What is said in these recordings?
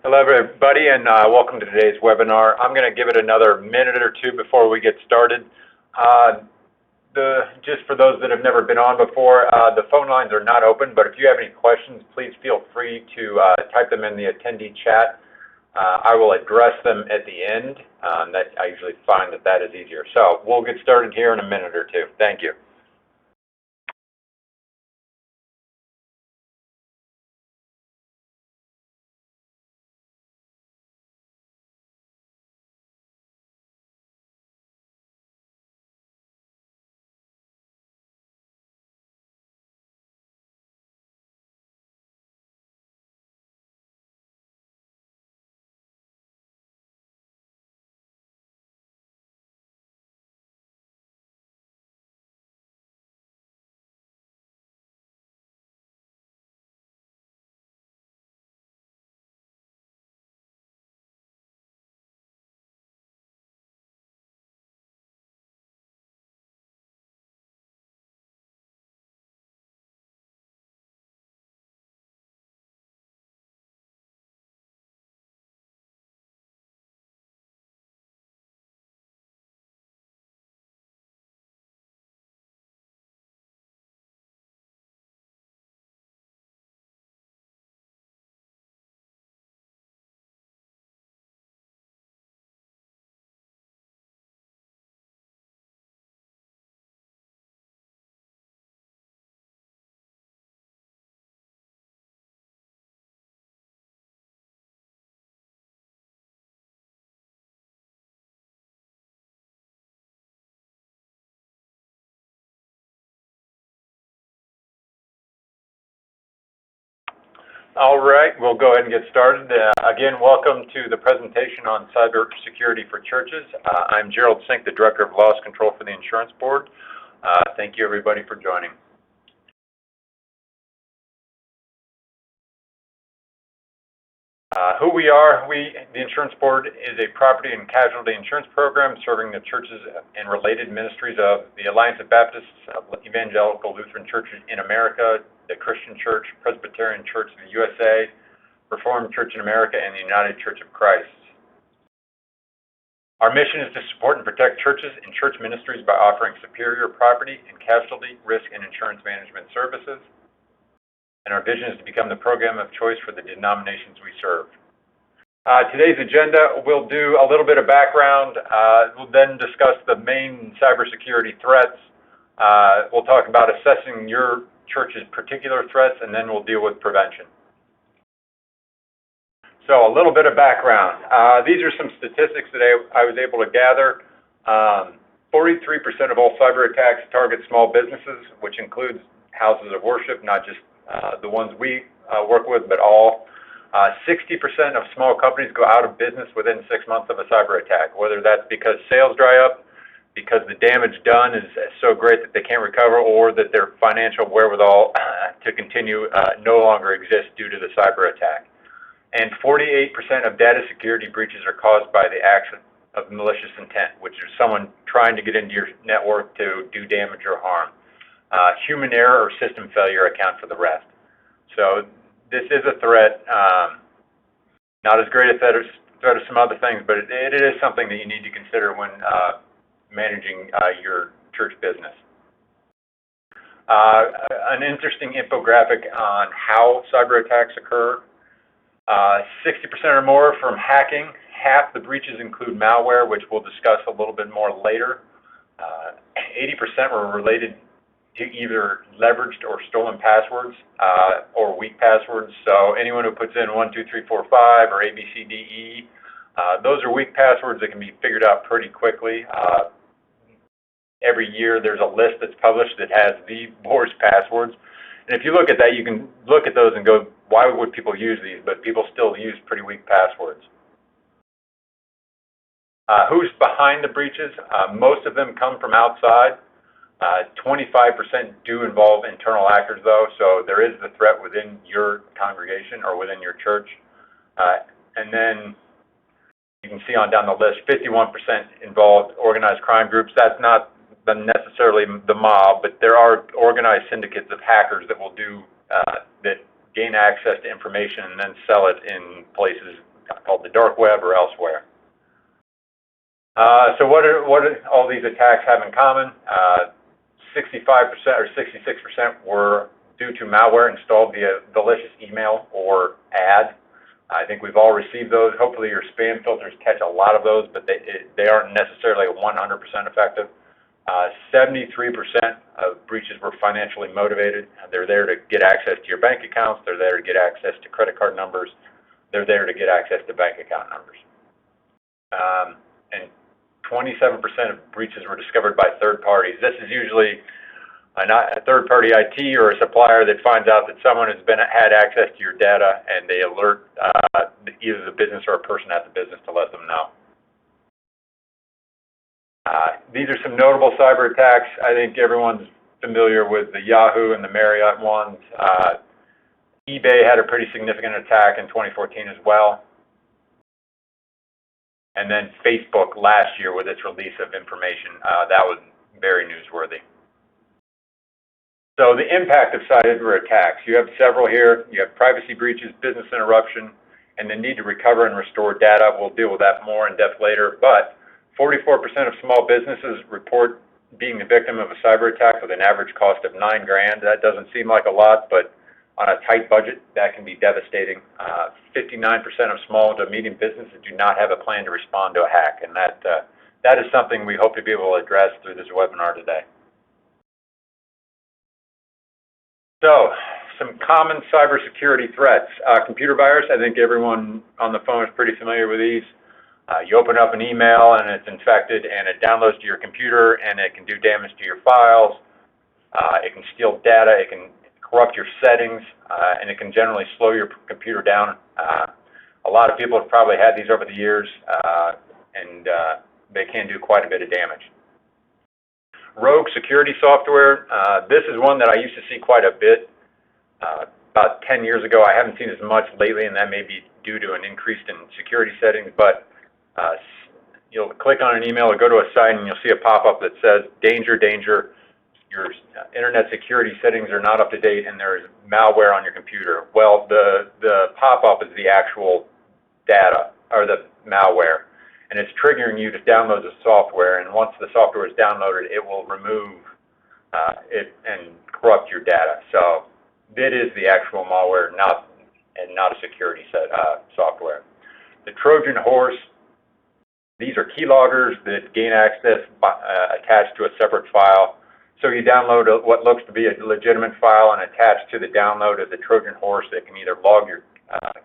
Hello, everybody, and welcome to today's webinar. I'm going to give it another minute or two before we get started. Just for those that have never been on before, the phone lines are not open, but if you have any questions, please feel free to type them in the attendee chat. I will address them at the end. I usually find that is easier. So we'll get started here in a minute or two. Thank you. All right, we'll go ahead and get started. Again, welcome to the presentation on cybersecurity for churches. I'm Gerald Sink, the Director of Loss Control for the Insurance Board. Thank you, everybody, for joining. Who we are, the Insurance Board is a property and casualty insurance program serving the churches and related ministries of the Alliance of Baptists, Evangelical Lutheran Churches in America, the Christian Church, Presbyterian Church of the USA, Reformed Church in America, and the United Church of Christ. Our mission is to support and protect churches and church ministries by offering superior property and casualty, risk, and insurance management services. And our vision is to become the program of choice for the denominations we serve. Today's agenda, we'll do a little bit of background. We'll then discuss the main cybersecurity threats. We'll talk about assessing your church's particular threats, and then we'll deal with prevention. So a little bit of background. These are some statistics that I was able to gather. 43% of all cyber attacks target small businesses, which includes houses of worship, not just the ones we work with, but all. 60% of small companies go out of business within 6 months of a cyber attack, whether that's because sales dry up, because the damage done is so great that they can't recover, or that their financial wherewithal to continue no longer exists due to the cyber attack. And 48% of data security breaches are caused by the action of malicious intent, which is someone trying to get into your network to do damage or harm. Human error or system failure account for the rest. So this is a threat, not as great a threat as some other things, but it is something that you need to consider when managing your church business. An interesting infographic on how cyber attacks occur. 60% or more from hacking. Half the breaches include malware, which we'll discuss a little bit more later. 80% were related to either leveraged or stolen passwords or weak passwords. So anyone who puts in 1, 2, 3, 4, 5 or A, B, C, D, E, those are weak passwords that can be figured out pretty quickly. Every year there's a list that's published that has the worst passwords. And if you look at that, you can look at those and go, why would people use these? But people still use pretty weak passwords. Who's behind the breaches? Most of them come from outside. 25% do involve internal actors, though, so there is the threat within your congregation or within your church. And then you can see on down the list, 51% involved organized crime groups. That's not necessarily the mob, but there are organized syndicates of hackers that will do that gain access to information and then sell it in places called the dark web or elsewhere. So what do all these attacks have in common? 65% or 66% were due to malware installed via malicious email or ad. I think we've all received those. Hopefully your spam filters catch a lot of those, but they aren't necessarily 100% effective. 73% of breaches were financially motivated. They're there to get access to your bank accounts. They're there to get access to credit card numbers. They're there to get access to bank account numbers. And 27% of breaches were discovered by third parties. This is usually a third-party IT or a supplier that finds out that someone has had access to your data, and they alert either the business or a person at the business to let them know. These are some notable cyber attacks. I think everyone's familiar with the Yahoo and the Marriott ones. eBay had a pretty significant attack in 2014 as well. And then Facebook last year with its release of information, that was very newsworthy. So the impact of cyber attacks, you have several here. You have privacy breaches, business interruption, and the need to recover and restore data. We'll deal with that more in depth later. But 44% of small businesses report being the victim of a cyber attack with an average cost of $9,000. That doesn't seem like a lot, but on a tight budget, that can be devastating. 59% of small to medium businesses do not have a plan to respond to a hack, and that is something we hope to be able to address through this webinar today. So, some common cybersecurity threats. Computer virus, I think everyone on the phone is pretty familiar with these. You open up an email and it's infected and it downloads to your computer and it can do damage to your files. It can steal data, it can corrupt your settings, and it can generally slow your computer down. A lot of people have probably had these over the years, and they can do quite a bit of damage. Rogue security software, this is one that I used to see quite a bit about 10 years ago. I haven't seen as much lately, and that may be due to an increase in security settings, but you'll click on an email or go to a site and you'll see a pop-up that says, danger, danger, your internet security settings are not up to date and there is malware on your computer. Well, the pop-up is the actual data, or the malware, and it's triggering you to download the software, and once the software is downloaded, it will remove it and corrupt your data. So it is the actual malware, not a security software. The Trojan horse, these are keyloggers that gain access attached to a separate file. So you download what looks to be a legitimate file, and attached to the download is a Trojan horse that can either log your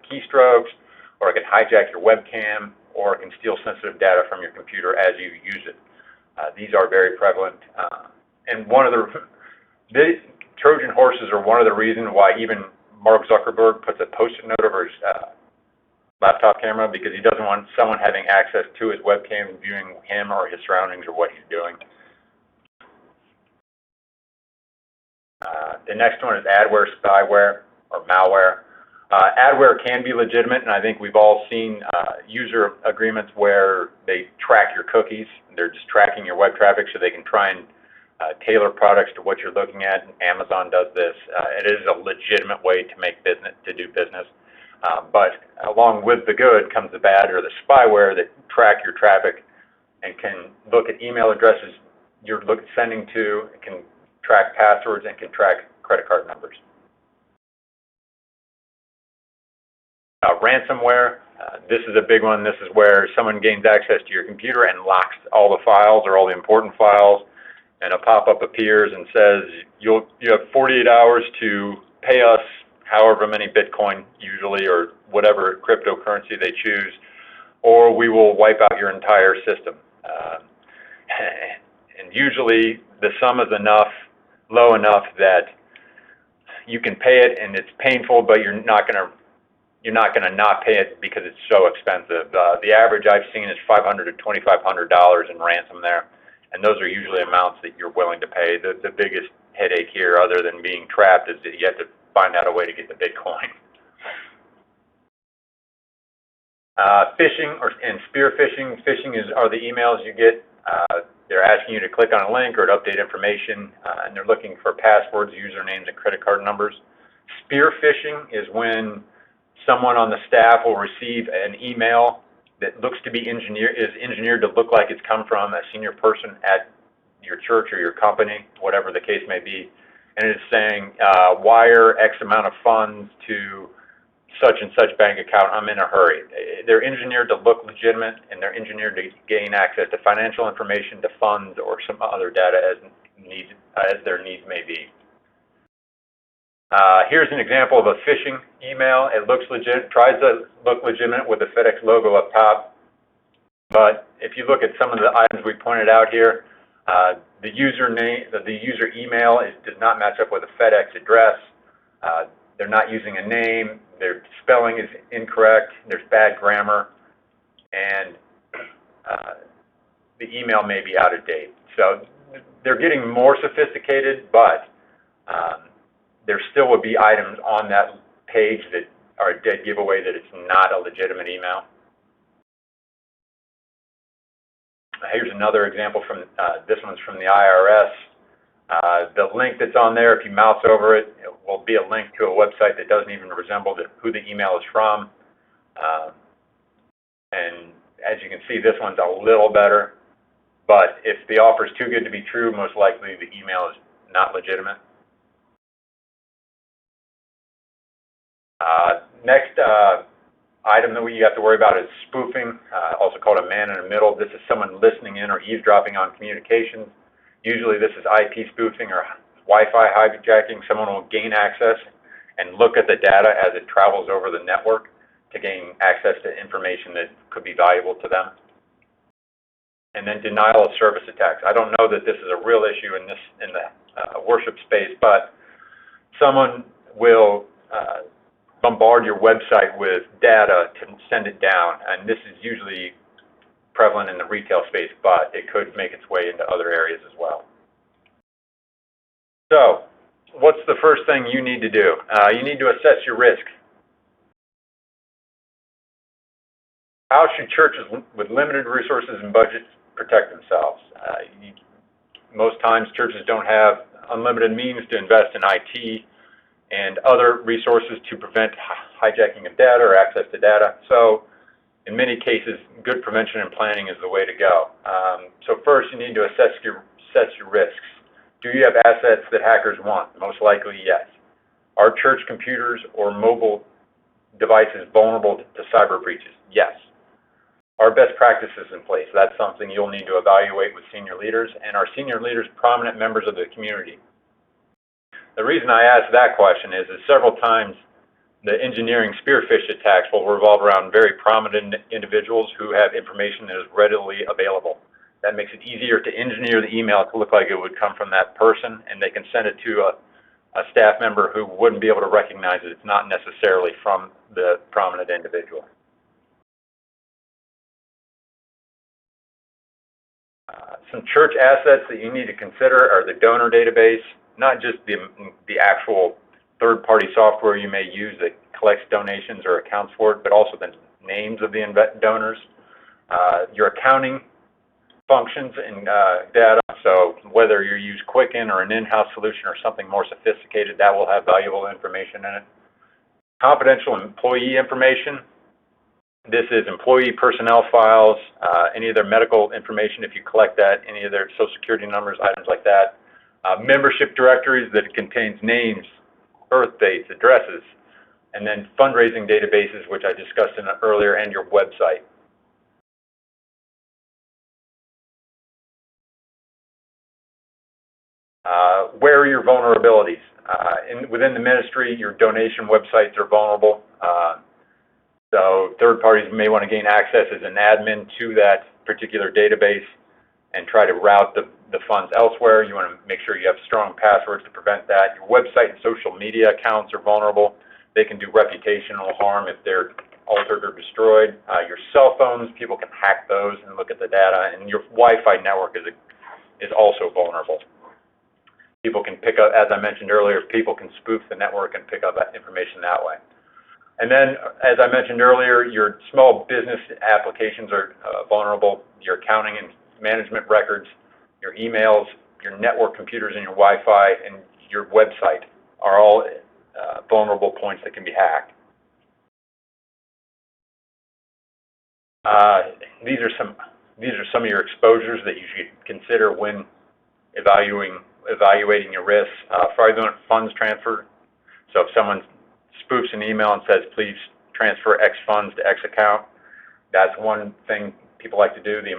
keystrokes, or it can hijack your webcam, or it can steal sensitive data from your computer as you use it. These are very prevalent. And the Trojan horses are one of the reasons why even Mark Zuckerberg puts a Post-it note over his laptop camera, because he doesn't want someone having access to his webcam and viewing him or his surroundings or what he's doing. The next one is adware, spyware, or malware. Adware can be legitimate, and I think we've all seen user agreements where they track your cookies. They're just tracking your web traffic so they can try and tailor products to what you're looking at. Amazon does this. It is a legitimate way to do business. But along with the good comes the bad, or the spyware that track your traffic and can look at email addresses you're sending to. It can track passwords and can track credit card numbers. Ransomware, this is a big one. This is where someone gains access to your computer and locks all the files or all the important files, and a pop-up appears and says you have 48 hours to pay us however many Bitcoin usually, or whatever cryptocurrency they choose, or we will wipe out your entire system. And usually the sum is low enough that you can pay it, and it's painful, but you're not gonna not pay it because it's so expensive. The average I've seen is $500 to $2,500 in ransom there, and those are usually amounts that you're willing to pay. The biggest headache here, other than being trapped, is that you have to find out a way to get the Bitcoin. Phishing and spear phishing. Phishing are the emails you get. They're asking you to click on a link or to update information, and they're looking for passwords, usernames, and credit card numbers. Spear phishing is when someone on the staff will receive an email that looks to be engineered to look like it's come from a senior person at your church or your company, whatever the case may be, and it's saying wire X amount of funds to such and such bank account, I'm in a hurry. They're engineered to look legitimate, and they're engineered to gain access to financial information, to funds, or some other data as their needs may be. Here's an example of a phishing email. It looks legit, tries to look legitimate with the FedEx logo up top, but if you look at some of the items we pointed out here, the user email does not match up with a FedEx address. They're not using a name. Their spelling is incorrect. There's bad grammar, and the email may be out of date. So they're getting more sophisticated, but there still would be items on that page that are a dead giveaway that it's not a legitimate email. Here's another example from, this one's from the IRS. The link that's on there, if you mouse over it, it will be a link to a website that doesn't even resemble who the email is from. And as you can see, this one's a little better, but if the offer is too good to be true, most likely the email is not legitimate. Next item that you have to worry about is spoofing, also called a man in the middle. This is someone listening in or eavesdropping on communications. Usually this is IP spoofing or Wi-Fi hijacking. Someone will gain access and look at the data as it travels over the network to gain access to information that could be valuable to them. And then denial of service attacks. I don't know that this is a real issue in the worship space, but someone will bombard your website with data to send it down, and this is usually prevalent in the retail space, but it could make its way into other areas as well. So, what's the first thing you need to do? You need to assess your risk. How should churches with limited resources and budgets protect themselves? Most times churches don't have unlimited means to invest in IT and other resources to prevent hijacking of data or access to data. So in many cases, good prevention and planning is the way to go. So first, you need to assess your risks. Do you have assets that hackers want? Most likely, yes. Are church computers or mobile devices vulnerable to cyber breaches? Yes. Are best practices in place? That's something you'll need to evaluate with senior leaders, and are senior leaders prominent members of the community? The reason I ask that question is several times the engineering spearfish attacks will revolve around very prominent individuals who have information that is readily available. That makes it easier to engineer the email to look like it would come from that person, and they can send it to a staff member who wouldn't be able to recognize it. It's not necessarily from the prominent individual. Some church assets that you need to consider are the donor database, not just the actual third-party software you may use that collects donations or accounts for it, but also the names of the donors, your accounting functions and data. So whether you use Quicken or an in-house solution or something more sophisticated, that will have valuable information in it. Confidential employee information. This is employee personnel files, any of their medical information if you collect that, any of their social security numbers, items like that. Membership directories that contains names, birth dates, addresses, and then fundraising databases, which I discussed earlier, and your website. Where are your vulnerabilities? Within the ministry, your donation websites are vulnerable. So third parties may want to gain access as an admin to that particular database and try to route the funds elsewhere. You want to make sure you have strong passwords to prevent that. Your website and social media accounts are vulnerable. They can do reputational harm if they're altered or destroyed. Your cell phones, people can hack those and look at the data, and your Wi-Fi network is also vulnerable. People can pick up, as I mentioned earlier, people can spoof the network and pick up that information that way. And then, as I mentioned earlier, your small business applications are vulnerable. Your accounting and management records, your emails, your network computers and your Wi-Fi, and your website are all vulnerable points that can be hacked. These are some of your exposures that you should consider when evaluating your risks. Fraudulent funds transfer. So if someone spoofs an email and says, please transfer X funds to X account, that's one thing people like to do. The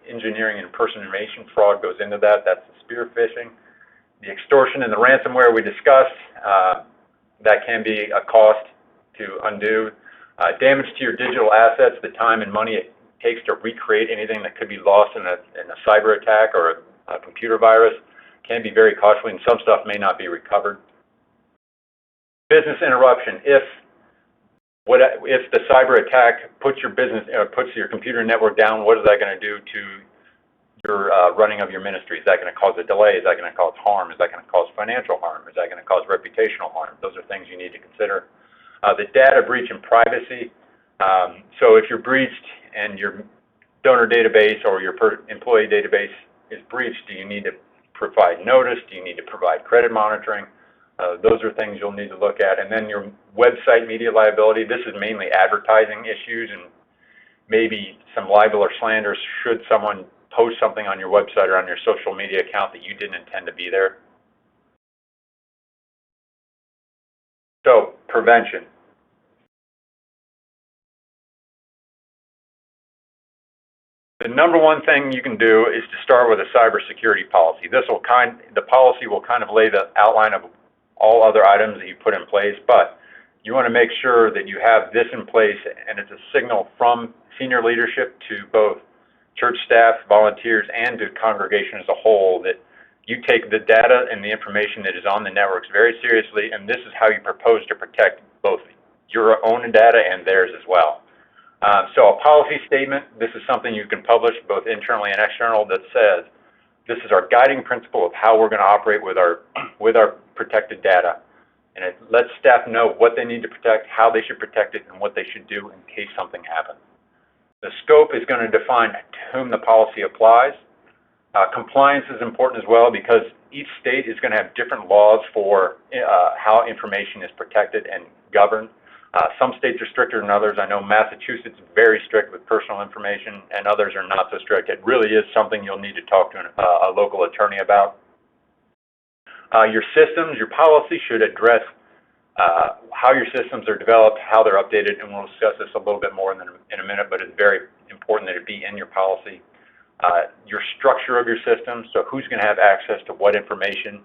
engineering and impersonation fraud goes into that. That's the spear phishing. The extortion and the ransomware we discussed, that can be a cost to undo. Damage to your digital assets, the time and money it takes to recreate anything that could be lost in a cyber attack or a computer virus can be very costly, and some stuff may not be recovered. Business interruption. If the cyber attack puts your computer network down, what is that going to do to your running of your ministry? Is that going to cause a delay? Is that going to cause harm? Is that going to cause financial harm? Is that going to cause reputational harm? Those are things you need to consider. The data breach and privacy. So if you're breached and your donor database or your employee database is breached, do you need to provide notice? Do you need to provide credit monitoring? Those are things you'll need to look at. And then your website media liability. This is mainly advertising issues and maybe some libel or slander should someone post something on your website or on your social media account that you didn't intend to be there. So, prevention. The number one thing you can do is to start with a cybersecurity policy. The policy will kind of lay the outline of all other items that you put in place, but you want to make sure that you have this in place, and it's a signal from senior leadership to both church staff, volunteers, and to congregation as a whole that you take the data and the information that is on the networks very seriously, and this is how you propose to protect both your own data and theirs as well. So a policy statement, this is something you can publish both internally and external that says, this is our guiding principle of how we're going to operate with our protected data. And it lets staff know what they need to protect, how they should protect it, and what they should do in case something happens. The scope is going to define to whom the policy applies. Compliance is important as well because each state is going to have different laws for how information is protected and governed. Some states are stricter than others. I know Massachusetts is very strict with personal information, and others are not so strict. It really is something you'll need to talk to a local attorney about. Your systems, your policy should address how your systems are developed, how they're updated, and we'll discuss this a little bit more in a minute, but it's very important that it be in your policy. Your structure of your system, so who's going to have access to what information.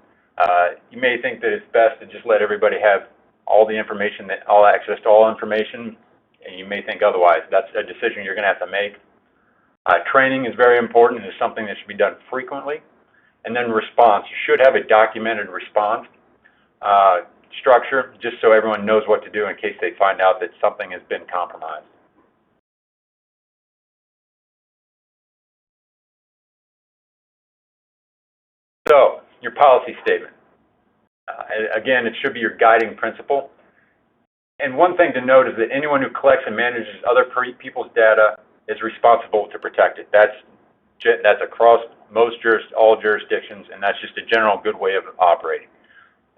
You may think that it's best to just let everybody have all the information, all access to all information, and you may think otherwise. That's a decision you're going to have to make. Training is very important and is something that should be done frequently. And then response. You should have a documented response structure just so everyone knows what to do in case they find out that something has been compromised. So, your policy statement. Again, it should be your guiding principle. And one thing to note is that anyone who collects and manages other people's data is responsible to protect it. That's across all jurisdictions, and that's just a general good way of operating.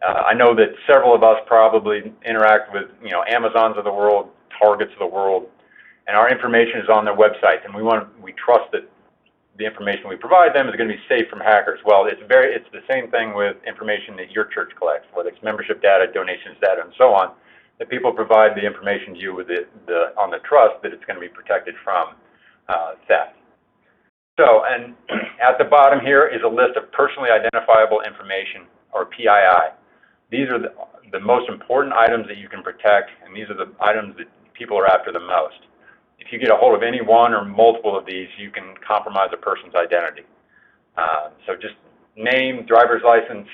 I know that several of us probably interact with, Amazons of the world, Targets of the world, and our information is on their websites, and we trust that the information we provide them is going to be safe from hackers. Well, it's the same thing with information that your church collects, whether it's membership data, donations data, and so on. That people provide the information to you with on the trust that it's going to be protected from theft. So, and at the bottom here is a list of personally identifiable information, or PII. These are the most important items that you can protect, and these are the items that people are after the most. If you get a hold of any one or multiple of these, you can compromise a person's identity. So just name, driver's license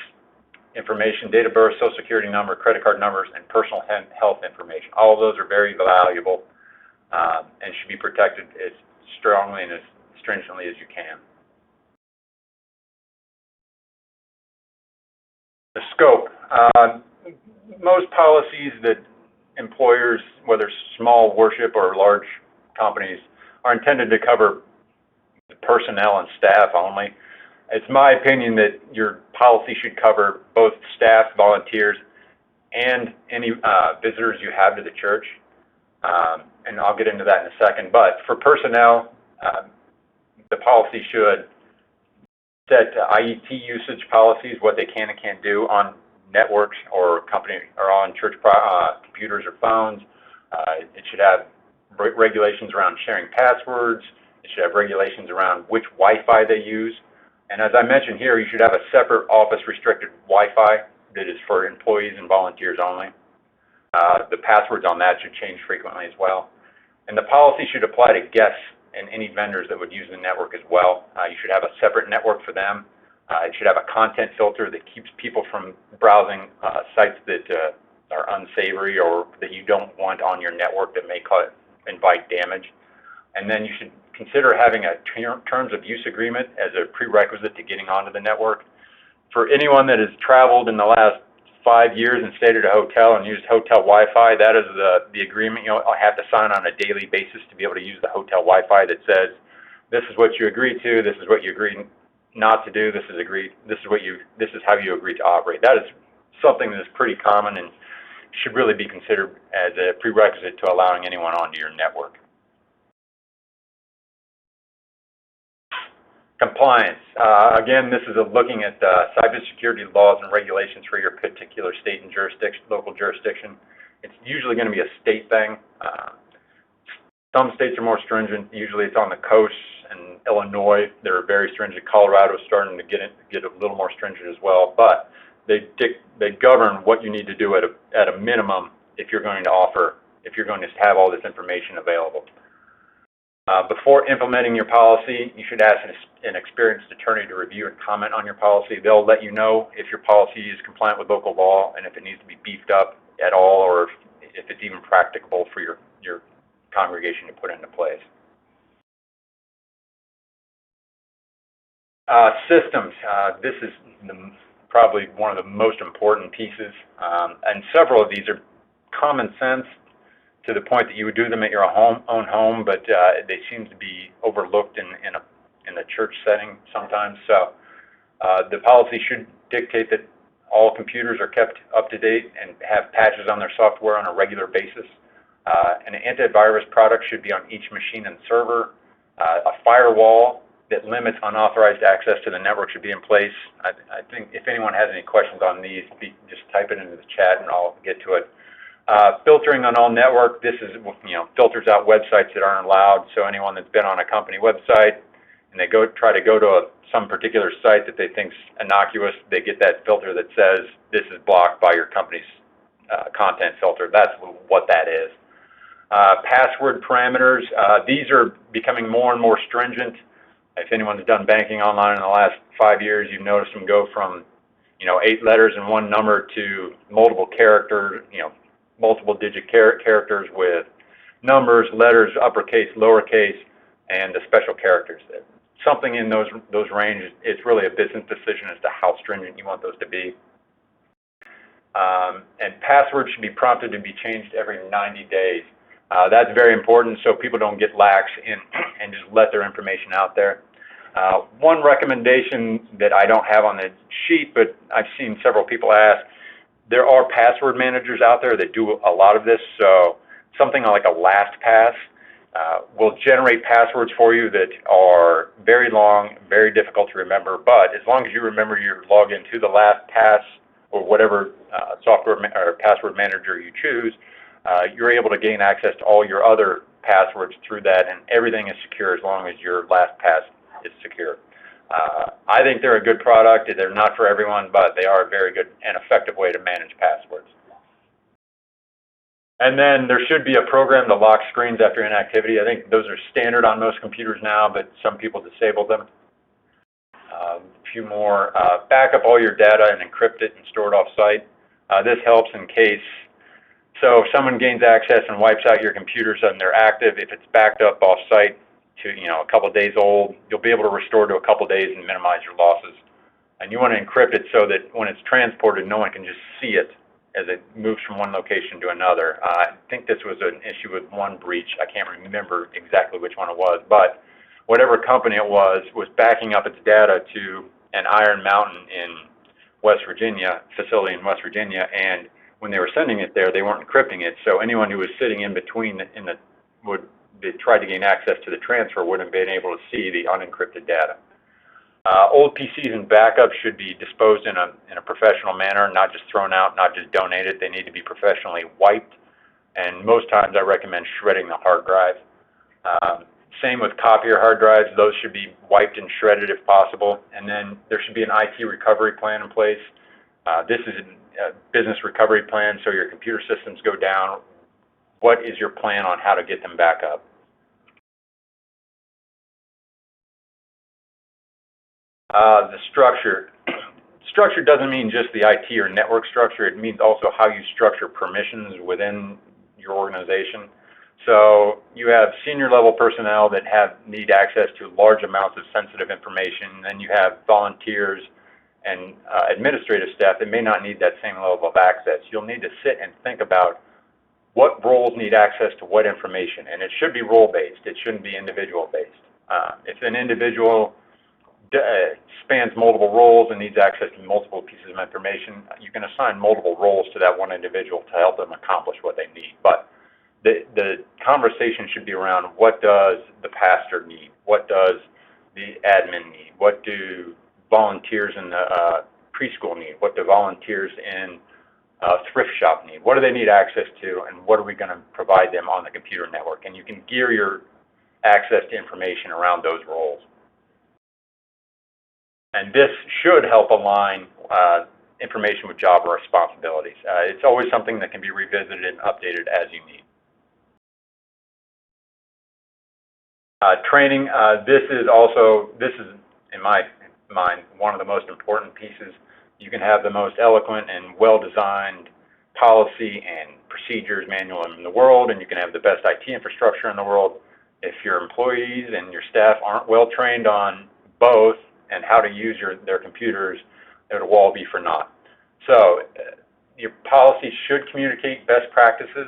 information, date of birth, social security number, credit card numbers, and personal health information. All of those are very valuable and should be protected as strongly and as stringently as you can. The scope. Most policies that employers, whether small worship or large companies, are intended to cover personnel and staff only. It's my opinion that your policy should cover both staff, volunteers, and any visitors you have to the church. and I'll get into that in a second. But for personnel, the policy should set IET usage policies, what they can and can't do on networks or company or on church computers or phones. It should have regulations around sharing passwords. It should have regulations around which Wi-Fi they use. And as I mentioned here, you should have a separate office-restricted Wi-Fi that is for employees and volunteers only. The passwords on that should change frequently as well. And the policy should apply to guests and any vendors that would use the network as well. You should have a separate network for them. It should have a content filter that keeps people from browsing sites that are unsavory or that you don't want on your network that may invite damage. And then you should consider having a terms of use agreement as a prerequisite to getting onto the network. For anyone that has traveled in the last 5 years and stayed at a hotel and used hotel Wi-Fi, that is the agreement. You'll have to sign on a daily basis to be able to use the hotel Wi-Fi that says, this is what you agreed to, this is what you agreed not to do, this is how you agree to operate. That is something that is pretty common and should really be considered as a prerequisite to allowing anyone onto your network. Compliance. Again, this is looking at cybersecurity laws and regulations for your particular state and local jurisdiction. It's usually going to be a state thing. Some states are more stringent. Usually it's on the coast. In Illinois, they're very stringent. Colorado is starting to get a little more stringent as well. But they govern what you need to do at a minimum if you're going to have all this information available. Before implementing your policy, you should ask an experienced attorney to review and comment on your policy. They'll let you know if your policy is compliant with local law and if it needs to be beefed up at all, or if it's even practicable for your congregation to put into place. Systems. This is probably one of the most important pieces, and several of these are common sense to the point that you would do them at your own home, but they seem to be overlooked in the church setting sometimes. So the policy should dictate that all computers are kept up to date and have patches on their software on a regular basis. An antivirus product should be on each machine and server. A firewall that limits unauthorized access to the network should be in place. I think if anyone has any questions on these, just type it into the chat and I'll get to it. Filtering on all network, this is, filters out websites that aren't allowed. So anyone that's been on a company website and they try to go to some particular site that they think's innocuous, they get that filter that says this is blocked by your company's content filter. That's what that is. Password parameters, these are becoming more and more stringent. If anyone's done banking online in the last 5 years, you've noticed them go from 8 letters and 1 number to multiple characters, multiple digit characters with numbers, letters, uppercase, lowercase, and the special characters. Something in those ranges, it's really a business decision as to how stringent you want those to be. And passwords should be prompted to be changed every 90 days. That's very important so people don't get lax and just let their information out there. One recommendation that I don't have on the sheet, but I've seen several people ask, there are password managers out there that do a lot of this. So something like a LastPass will generate passwords for you that are very long, very difficult to remember. But as long as you remember your login to the LastPass or whatever software or password manager you choose, you're able to gain access to all your other passwords through that, and everything is secure as long as your LastPass is secure. I think they're a good product. They're not for everyone, but they are a very good and effective way to manage passwords. And then there should be a program to lock screens after inactivity. I think those are standard on most computers now, but some people disable them. A few more. Back up all your data and encrypt it and store it off-site. This helps in case, so if someone gains access and wipes out your computers and they're active, if it's backed up off-site to a couple of days old, you'll be able to restore to a couple of days and minimize your losses. And you want to encrypt it so that when it's transported, no one can just see it as it moves from one location to another. I think this was an issue with one breach. I can't remember exactly which one it was, but whatever company it was backing up its data to an Iron Mountain in West Virginia, facility in West Virginia, and when they were sending it there, they weren't encrypting it, so anyone who was sitting in between they tried to gain access to the transfer wouldn't have been able to see the unencrypted data. Old PCs and backups should be disposed in a professional manner, not just thrown out, not just donated. They need to be professionally wiped, and most times I recommend shredding the hard drive. Same with copier hard drives. Those should be wiped and shredded if possible, and then there should be an IT recovery plan in place. This is a business recovery plan, so your computer systems go down. What is your plan on how to get them back up? The structure. Structure doesn't mean just the IT or network structure. It means also how you structure permissions within your organization. So you have senior level personnel that need access to large amounts of sensitive information, and you have volunteers and administrative staff that may not need that same level of access. You'll need to sit and think about what roles need access to what information, and it should be role-based. It shouldn't be individual-based. If an individual spans multiple roles and needs access to multiple pieces of information, you can assign multiple roles to that one individual to help them accomplish what they need. But the conversation should be around what does the pastor need? What does the admin need? What do volunteers in the preschool need? What do volunteers in thrift shop need? What do they need access to, and what are we going to provide them on the computer network? And you can gear your access to information around those roles. And this should help align information with job responsibilities. It's always something that can be revisited and updated as you need. Training, this is in my mind one of the most important pieces. You can have the most eloquent and well-designed policy and procedures manual in the world, and you can have the best IT infrastructure in the world. If your employees and your staff aren't well trained on both and how to use their computers, it will all be for naught. So your policy should communicate best practices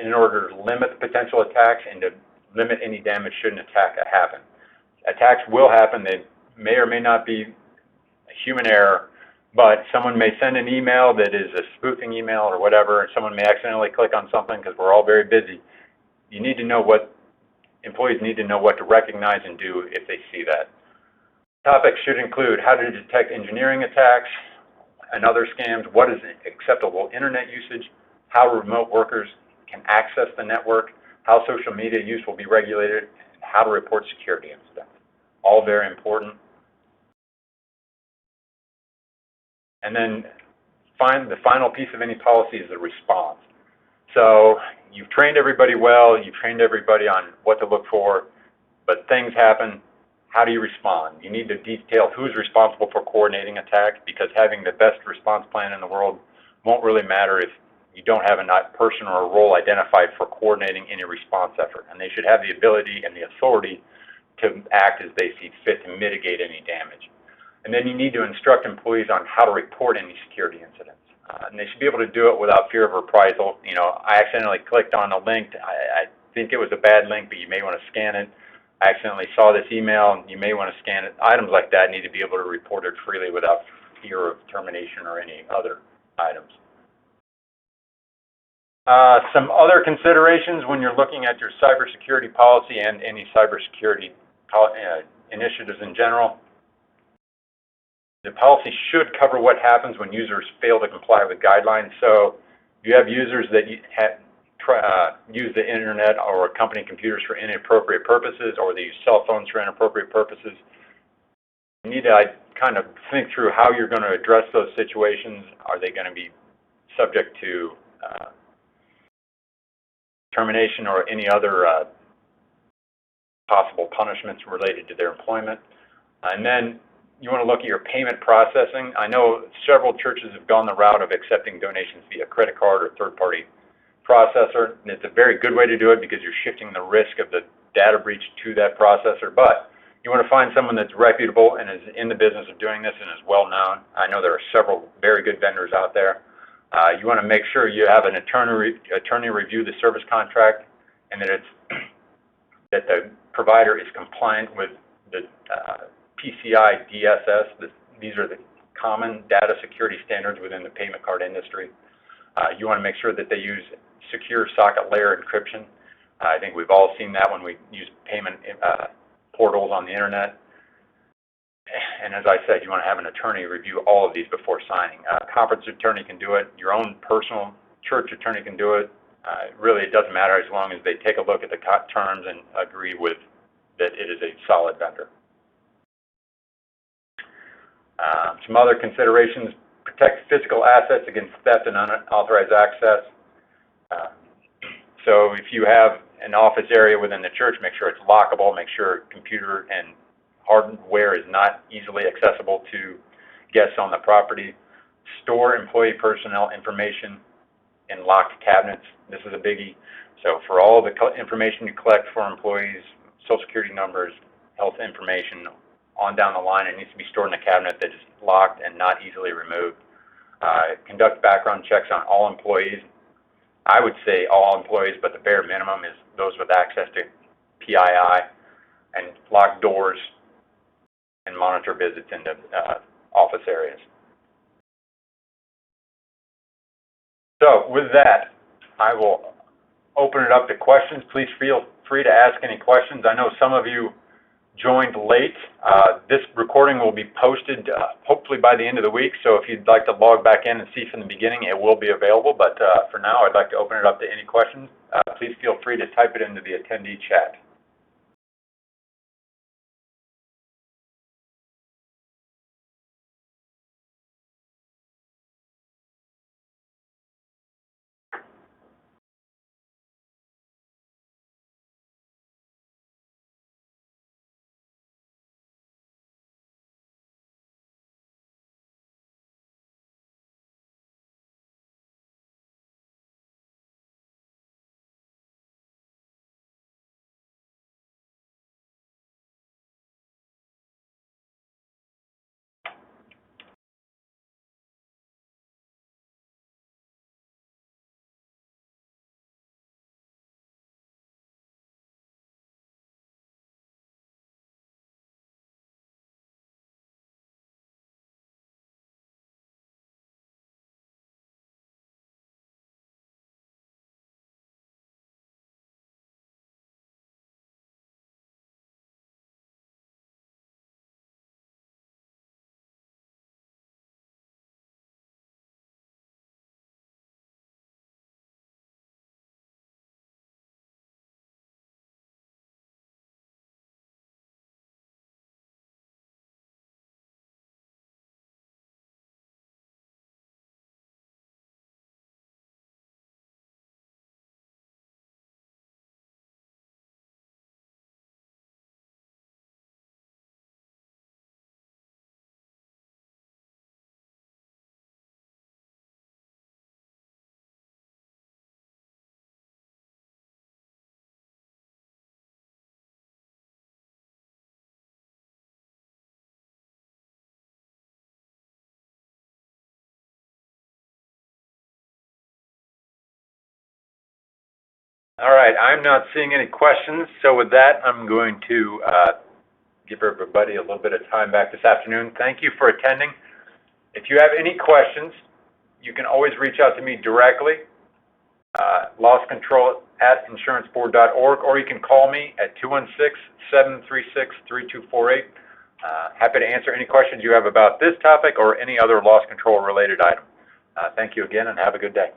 in order to limit the potential attacks and to limit any damage should an attack happen. Attacks will happen. They may or may not be a human error, but someone may send an email that is a spoofing email or whatever, and someone may accidentally click on something because we're all very busy. You need to know employees need to know what to recognize and do if they see that. Topics should include how to detect engineering attacks and other scams, what is acceptable internet usage, how remote workers can access the network, how social media use will be regulated, and how to report security incidents. All very important. And then the final piece of any policy is the response. So you've trained everybody well, you've trained everybody on what to look for, but things happen. How do you respond? You need to detail who's responsible for coordinating attacks, because having the best response plan in the world won't really matter if you don't have a person or a role identified for coordinating any response effort. And they should have the ability and the authority to act as they see fit to mitigate any damage. And then you need to instruct employees on how to report any security incidents. And they should be able to do it without fear of reprisal. You know, I accidentally clicked on a link. I think it was a bad link, but you may want to scan it. I accidentally saw this email, and you may want to scan it. Items like that need to be able to report it freely without fear of termination or any other items. Some other considerations when you're looking at your cybersecurity policy and any cybersecurity initiatives in general. The policy should cover what happens when users fail to comply with guidelines. So you have users that use the internet or company computers for inappropriate purposes, or they use cell phones for inappropriate purposes. You need to kind of think through how you're going to address those situations. Are they going to be subject to termination or any other possible punishments related to their employment? And then you want to look at your payment processing. I know several churches have gone the route of accepting donations via credit card or third-party processor, and it's a very good way to do it because you're shifting the risk of the data breach to that processor. But you want to find someone that's reputable and is in the business of doing this and is well known. I know there are several very good vendors out there. You want to make sure you have an attorney review the service contract, and that that the provider is compliant with the PCI DSS. These are the common data security standards within the payment card industry. You want to make sure that they use secure socket layer encryption. I think we've all seen that when we use payment portals on the internet. And as I said, you want to have an attorney review all of these before signing. Conference attorney can do it. Your own personal church attorney can do it. Really, it doesn't matter as long as they take a look at the terms and agree with that it is a solid vendor. Some other considerations: protect physical assets against theft and unauthorized access. So if you have an office area within the church, make sure it's lockable, make sure computer and hardware is not easily accessible to guests on the property. Store employee personnel information in locked cabinets. This is a biggie. So for all the information you collect for employees, social security numbers, health information, on down the line, it needs to be stored in a cabinet that is locked and not easily removed. Conduct background checks on all employees. I would say all employees, but the bare minimum is those with access to PII, and lock doors and monitor visits into office areas. So with that, I will open it up to questions. Please feel free to ask any questions. I know some of you joined late. This recording will be posted hopefully by the end of the week, so if you'd like to log back in and see from the beginning, it will be available. But for now, I'd like to open it up to any questions. Please feel free to type it into the attendee chat. All right, I'm not seeing any questions, so with that, I'm going to give everybody a little bit of time back this afternoon. Thank you for attending. If you have any questions, you can always reach out to me directly, losscontrol@insuranceboard.org, or you can call me at 216-736-3248. Happy to answer any questions you have about this topic or any other loss control related item. Thank you again and have a good day.